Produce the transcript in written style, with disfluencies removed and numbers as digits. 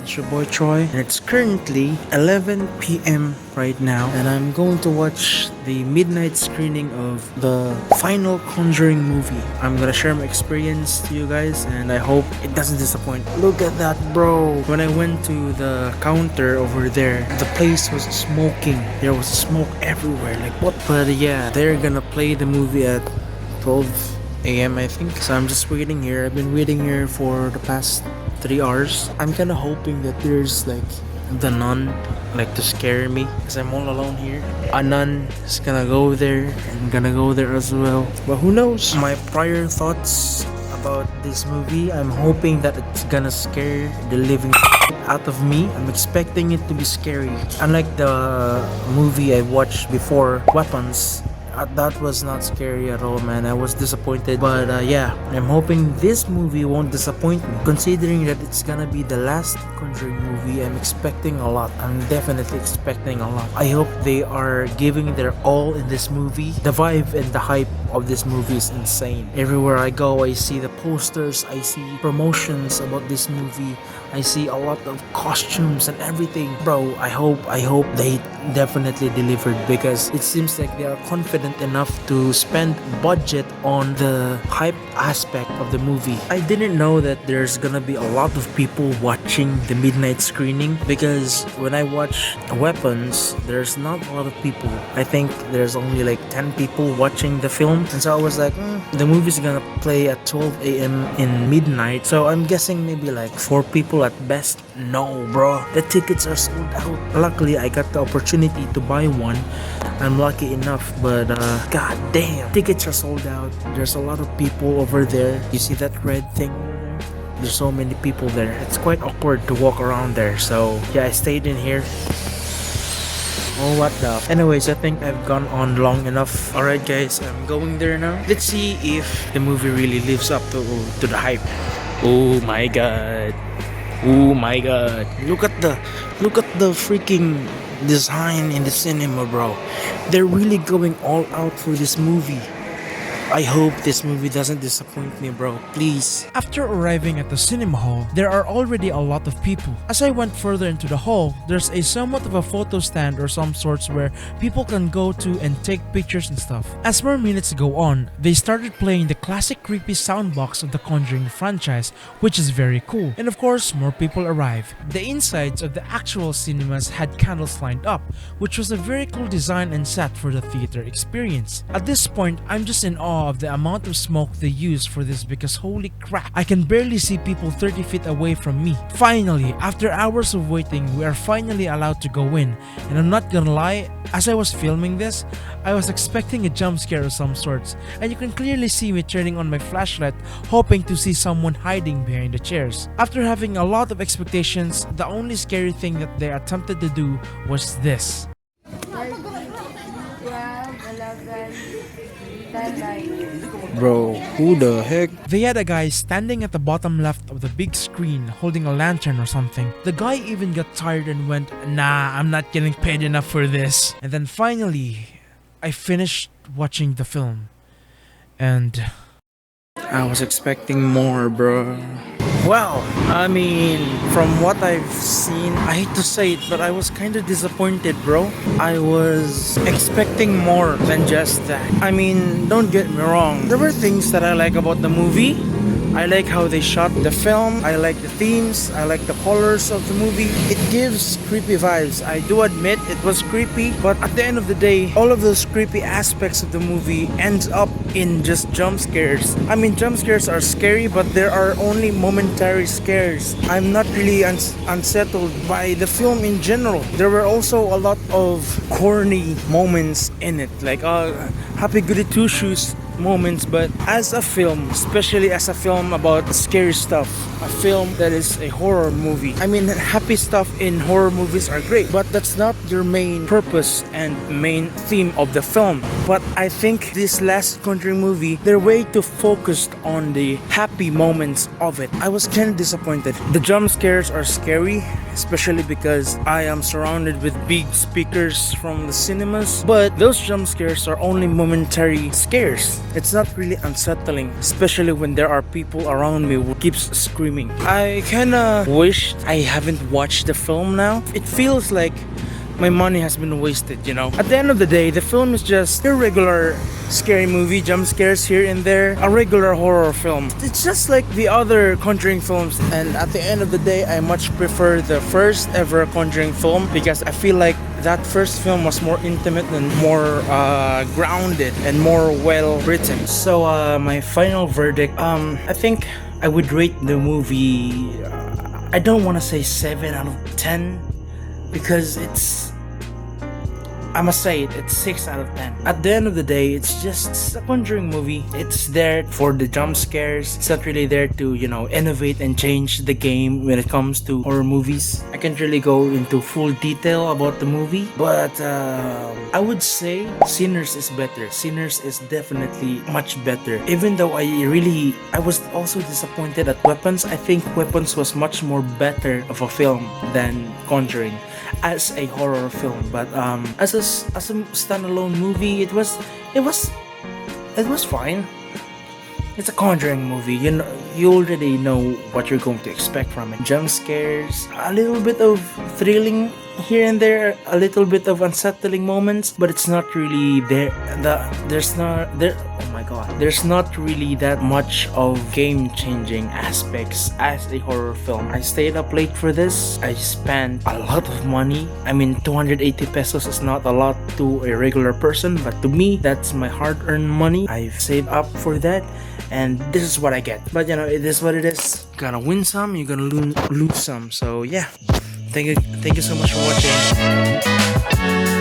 It's your boy Troy, and it's currently 11 p.m. right now, and I'm going to watch the midnight screening of the final Conjuring movie. I'm gonna share my experience to you guys, and I hope it doesn't disappoint. Look at that, bro. When I went to the counter over there, the place was smoking. There was smoke everywhere. Like, what? But yeah, they're gonna play the movie at 12 a.m. I think. So I'm just waiting here. I've been waiting here for the past 3 hours. I'm kind of hoping that there's like the nun, like to scare me, because I'm all alone here. A nun is gonna go there and gonna go there as well. But who knows? My prior thoughts about this movie, I'm hoping that it's gonna scare the living out of me. I'm expecting it to be scary. Unlike the movie I watched before, Weapons. That was not scary at all, man. I was disappointed, but yeah, I'm hoping this movie won't disappoint me. Considering that it's gonna be the last Conjuring movie, I'm expecting a lot. I'm definitely expecting a lot. I hope they are giving their all in this movie. The vibe and the hype of this movie is insane. Everywhere I go, I see the posters, I see promotions about this movie, I see a lot of costumes and everything. Bro, I hope they definitely delivered, because it seems like they are confident enough to spend budget on the hype aspect of the movie. I didn't know that there's gonna be a lot of people watching the midnight screening, because when I watch Weapons, there's not a lot of people. I think there's only like 10 people watching the film, and so I was like, the movie's gonna play at 12 a.m. in midnight, so I'm guessing maybe like 4 people at best. No, bro, the tickets are sold out. Luckily, I got the opportunity to buy one. I'm lucky enough, but god damn, tickets are sold out. There's a lot of people over there. You see that red thing over there? There's so many people there. It's quite awkward to walk around there, so yeah, I stayed in here. Oh, what the? Anyways, I think I've gone on long enough. Alright guys, I'm going there now. Let's see if the movie really lives up to the hype. Oh my god. Oh my god. Look at the freaking design in the cinema, bro. They're really going all out for this movie. I hope this movie doesn't disappoint me, bro. Please. After arriving at the cinema hall, there are already a lot of people. As I went further into the hall, there's a somewhat of a photo stand or some sorts where people can go to and take pictures and stuff. As more minutes go on, they started playing the classic creepy soundbox of the Conjuring franchise, which is very cool. And of course, more people arrive. The insides of the actual cinemas had candles lined up, which was a very cool design and set for the theater experience. At this point, I'm just in awe of the amount of smoke they used for this, because holy crap, I can barely see people 30 feet away from me. Finally, after hours of waiting, we are finally allowed to go in, and I'm not gonna lie, as I was filming this, I was expecting a jump scare of some sorts, and you can clearly see me turning on my flashlight hoping to see someone hiding behind the chairs. After having a lot of expectations, the only scary thing that they attempted to do was this. 12, 11, 10, Bro, who the heck? They had a guy standing at the bottom left of the big screen holding a lantern or something. The guy even got tired and went, "Nah, I'm not getting paid enough for this." And then finally, I finished watching the film. And I was expecting more, bro. Well, I mean, from what I've seen, I hate to say it, but I was kind of disappointed, bro. I was expecting more than just that. I mean, don't get me wrong. There were things that I like about the movie. I like how they shot the film. I like the themes. I like the colors of the movie. It gives creepy vibes. I do admit it was creepy, but at the end of the day, all of those creepy aspects of the movie ends up in just jump scares. I mean, jump scares are scary, but there are only momentary scares. I'm not really unsettled by the film in general. There were also a lot of corny moments in it, like happy goody two shoes moments, but as a film, especially as a film about scary stuff, a film that is a horror movie, I mean, happy stuff in horror movies are great, but that's not your main purpose and main theme of the film. But I think this last Conjuring movie, they're way too focused on the happy moments of it. I was kind of disappointed. The jump scares are scary, especially because I am surrounded with big speakers from the cinemas. But those jump scares are only momentary scares. It's not really unsettling, especially when there are people around me who keeps screaming. I kinda wished I haven't watched the film now. It feels like my money has been wasted, you know. At the end of the day, the film is just a regular scary movie, jump scares here and there, a regular horror film. It's just like the other Conjuring films, and at the end of the day, I much prefer the first ever Conjuring film because I feel like that first film was more intimate and more grounded and more well written. So my final verdict, I think I would rate the movie, I don't want to say 7 out of 10 because I must say it's 6 out of 10. At the end of the day, it's just a Conjuring movie. It's there for the jump scares. It's not really there to, innovate and change the game when it comes to horror movies. I can't really go into full detail about the movie, but I would say Sinners is better. Sinners is definitely much better. Even though I was also disappointed at Weapons. I think Weapons was much more better of a film than Conjuring as a horror film, but as a standalone movie, it was fine. It's a Conjuring movie. You already know what you're going to expect from it. Jump scares, a little bit of thrilling here and there, a little bit of unsettling moments, but it's not really there. Oh my god, there's not really that much of game-changing aspects as a horror film. I stayed up late for this. I spent a lot of money. I mean, 280 pesos is not a lot to a regular person, but to me, that's my hard-earned money. I've saved up for that, and this is what I get. But it is what it is. You're gonna win some, you're gonna lose some. So yeah, thank you so much for watching.